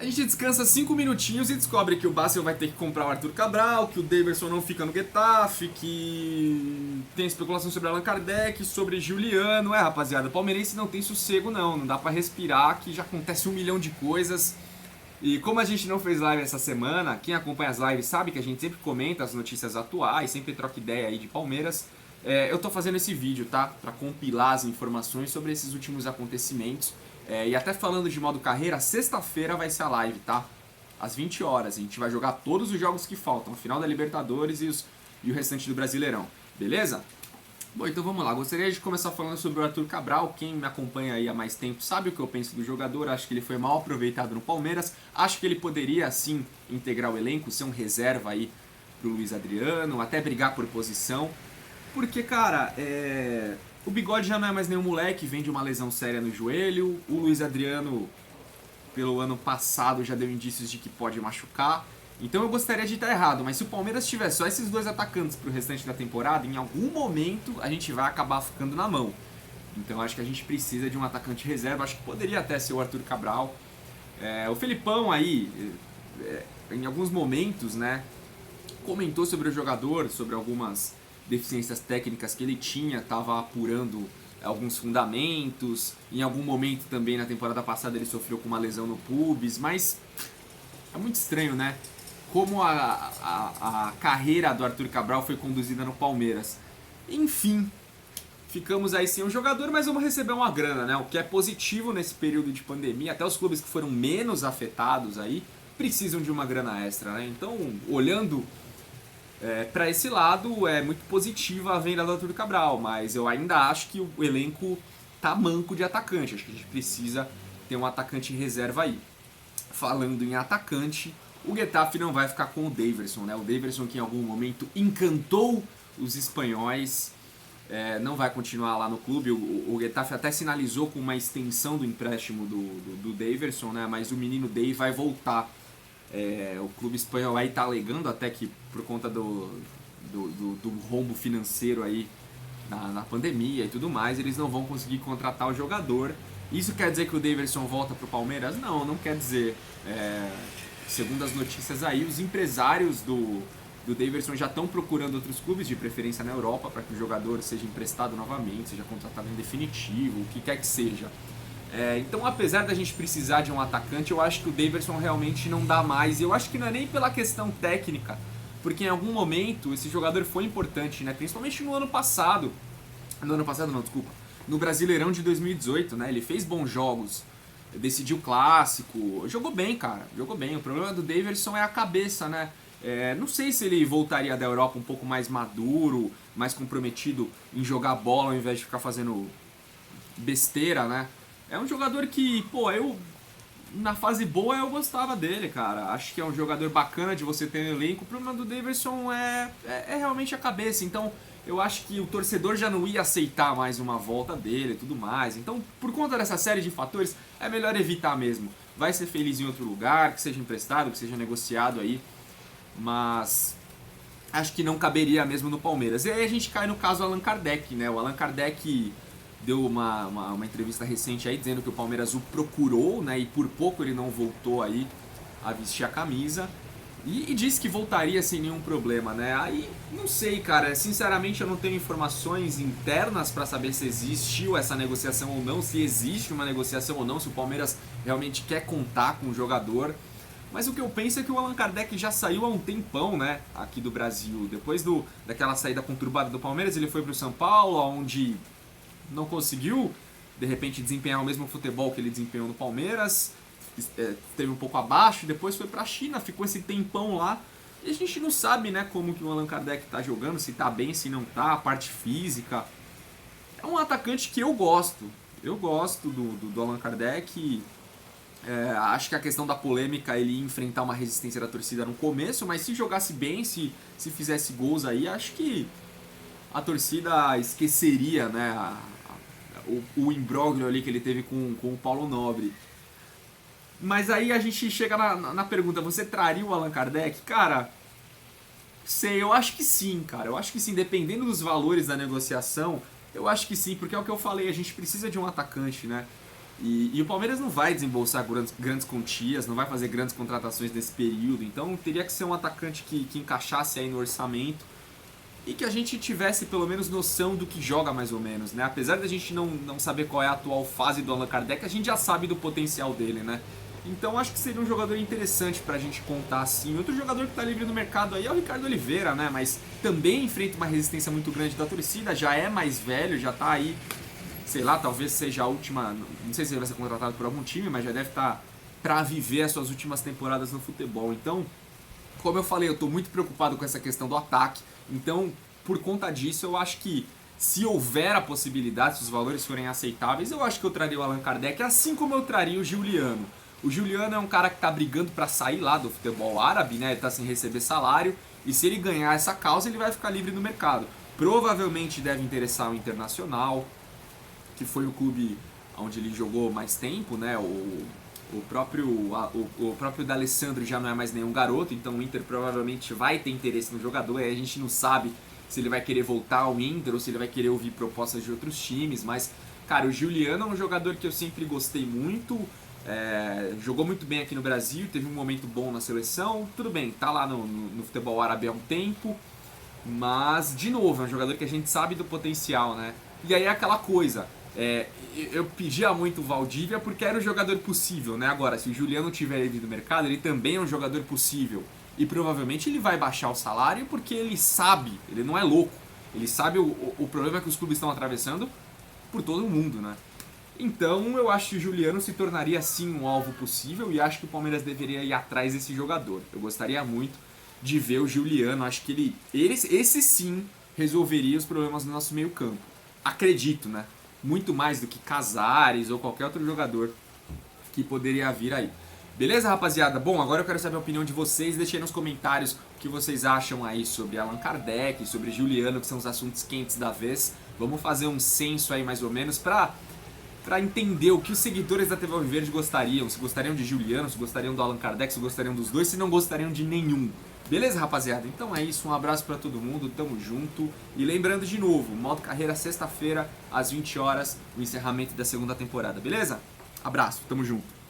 A gente descansa 5 minutinhos e descobre que o Basel vai ter que comprar o Arthur Cabral, que o Daverson não fica no Getafe, que tem especulação sobre Allan Kardec, sobre Juliano. Rapaziada, o palmeirense não tem sossego não dá pra respirar, que já acontece 1 milhão de coisas. E como a gente não fez live essa semana, quem acompanha as lives sabe que a gente sempre comenta as notícias atuais, sempre troca ideia aí de Palmeiras. Eu tô fazendo esse vídeo, tá? Pra compilar as informações sobre esses últimos acontecimentos. E até falando de modo carreira, sexta-feira vai ser a live, tá? Às 20 horas. A gente vai jogar todos os jogos que faltam, a final da Libertadores e o restante do Brasileirão. Beleza? Bom, então vamos lá. Gostaria de começar falando sobre o Arthur Cabral. Quem me acompanha aí há mais tempo sabe o que eu penso do jogador. Acho que ele foi mal aproveitado no Palmeiras. Acho que ele poderia, sim, integrar o elenco, ser um reserva aí pro Luiz Adriano, até brigar por posição. Porque, cara, o Bigode já não é mais nenhum moleque, vem de uma lesão séria no joelho. O Luiz Adriano, pelo ano passado, já deu indícios de que pode machucar. Então eu gostaria de estar errado, mas se o Palmeiras tiver só esses dois atacantes pro restante da temporada, em algum momento a gente vai acabar ficando na mão. Então acho que a gente precisa de um atacante reserva, acho que poderia até ser o Arthur Cabral. O Felipão aí, em alguns momentos, né, comentou sobre o jogador, sobre algumas deficiências técnicas que ele tinha, estava apurando alguns fundamentos. Em algum momento também na temporada passada ele sofreu com uma lesão no pubis, mas é muito estranho, né? Como a carreira do Arthur Cabral foi conduzida no Palmeiras. Enfim, ficamos aí sem um jogador, mas vamos receber uma grana, né? O que é positivo nesse período de pandemia. Até os clubes que foram menos afetados aí precisam de uma grana extra, né? Então, olhando para esse lado, é muito positiva a venda do Arthur Cabral, mas eu ainda acho que o elenco tá manco de atacante. Acho que a gente precisa ter um atacante em reserva aí. Falando em atacante, o Getafe não vai ficar com o Daverson, né? O Daverson que em algum momento encantou os espanhóis, não vai continuar lá no clube. O Getafe até sinalizou com uma extensão do empréstimo do Daverson, né? Mas o menino Dave vai voltar. O clube espanhol aí tá alegando até que por conta do rombo financeiro aí na pandemia e tudo mais, eles não vão conseguir contratar o jogador. Isso quer dizer que o Daverson volta pro Palmeiras? Não quer dizer. Segundo as notícias aí, os empresários do Daverson já estão procurando outros clubes, de preferência na Europa, para que o jogador seja emprestado novamente, seja contratado em definitivo, o que quer que seja. Então, apesar da gente precisar de um atacante, eu acho que o Daverson realmente não dá mais. E eu acho que não é nem pela questão técnica, porque em algum momento esse jogador foi importante, né? Principalmente no ano passado. No ano passado não, desculpa. No Brasileirão de 2018, né? Ele fez bons jogos, decidiu o clássico, jogou bem, cara, jogou bem. O problema do Daverson é a cabeça, né? Não sei se ele voltaria da Europa um pouco mais maduro, mais comprometido em jogar bola ao invés de ficar fazendo besteira, né? É um jogador que, na fase boa eu gostava dele, cara. Acho que é um jogador bacana de você ter no elenco. O problema do Daverson é realmente a cabeça. Então, eu acho que o torcedor já não ia aceitar mais uma volta dele e tudo mais. Então, por conta dessa série de fatores, é melhor evitar mesmo. Vai ser feliz em outro lugar, que seja emprestado, que seja negociado aí. Mas acho que não caberia mesmo no Palmeiras. E aí a gente cai no caso Allan Kardec, né? O Allan Kardec deu uma entrevista recente aí dizendo que o Palmeiras o procurou, né? E por pouco ele não voltou aí a vestir a camisa. E disse que voltaria sem nenhum problema, né? Aí, não sei, cara. Sinceramente, eu não tenho informações internas para saber se existiu essa negociação ou não, se existe uma negociação ou não, se o Palmeiras realmente quer contar com o jogador. Mas o que eu penso é que o Allan Kardec já saiu há um tempão, né? Aqui do Brasil. Depois daquela saída conturbada do Palmeiras, ele foi pro São Paulo, onde não conseguiu, de repente, desempenhar o mesmo futebol que ele desempenhou no Palmeiras. Esteve um pouco abaixo, depois foi pra China, ficou esse tempão lá. E a gente não sabe, né, como que o Allan Kardec tá jogando, se tá bem, se não tá, a parte física. É um atacante que eu gosto. Eu gosto do Allan Kardec. Acho que a questão da polêmica, ele ia enfrentar uma resistência da torcida no começo, mas se jogasse bem, se fizesse gols aí, acho que a torcida esqueceria, né, o imbróglio ali que ele teve com o Paulo Nobre. Mas aí a gente chega na pergunta, você traria o Allan Kardec? Cara, sei, eu acho que sim, cara. Eu acho que sim, dependendo dos valores da negociação, eu acho que sim, porque é o que eu falei, a gente precisa de um atacante, né? E o Palmeiras não vai desembolsar grandes quantias, não vai fazer grandes contratações nesse período, então teria que ser um atacante que encaixasse aí no orçamento e que a gente tivesse pelo menos noção do que joga mais ou menos, né? Apesar da gente não saber qual é a atual fase do Allan Kardec, a gente já sabe do potencial dele, né? Então acho que seria um jogador interessante pra gente contar assim. Outro jogador que tá livre no mercado aí é o Ricardo Oliveira, né? Mas também enfrenta uma resistência muito grande da torcida, já é mais velho, já tá aí, sei lá, talvez seja a última, não sei se ele vai ser contratado por algum time, mas já deve estar pra viver as suas últimas temporadas no futebol. Então, como eu falei, eu tô muito preocupado com essa questão do ataque. Então, por conta disso, eu acho que se houver a possibilidade, se os valores forem aceitáveis, eu acho que eu traria o Allan Kardec, assim como eu traria o Giuliano. O Giuliano é um cara que tá brigando para sair lá do futebol árabe, né? Ele tá sem receber salário, e se ele ganhar essa causa, ele vai ficar livre no mercado. Provavelmente deve interessar o Internacional, que foi o clube onde ele jogou mais tempo, né? O próprio D'Alessandro já não é mais nenhum garoto, então o Inter provavelmente vai ter interesse no jogador, aí a gente não sabe se ele vai querer voltar ao Inter ou se ele vai querer ouvir propostas de outros times, mas, cara, o Giuliano é um jogador que eu sempre gostei muito, jogou muito bem aqui no Brasil, teve um momento bom na seleção, tudo bem, tá lá no futebol árabe há um tempo, mas, de novo, é um jogador que a gente sabe do potencial, né? E aí é aquela coisa, eu pedia muito o Valdívia porque era o jogador possível, né? Agora, se o Giuliano tiver ido no mercado, ele também é um jogador possível. E provavelmente ele vai baixar o salário porque ele sabe, ele não é louco. Ele sabe o problema que os clubes estão atravessando por todo mundo, né? Então eu acho que o Giuliano se tornaria sim um alvo possível e acho que o Palmeiras deveria ir atrás desse jogador. Eu gostaria muito de ver o Giuliano, acho que esse sim resolveria os problemas do nosso meio campo. Acredito, né? Muito mais do que Casares ou qualquer outro jogador que poderia vir aí. Beleza, rapaziada? Bom, agora eu quero saber a opinião de vocês. Deixem aí nos comentários o que vocês acham aí sobre Allan Kardec, sobre Giuliano, que são os assuntos quentes da vez. Vamos fazer um censo aí mais ou menos pra entender o que os seguidores da TV Alviverde gostariam. Se gostariam de Giuliano, se gostariam do Allan Kardec, se gostariam dos dois, se não gostariam de nenhum. Beleza, rapaziada? Então é isso, um abraço pra todo mundo, tamo junto. E lembrando de novo, modo carreira sexta-feira, às 20 horas, o encerramento da segunda temporada, beleza? Abraço, tamo junto.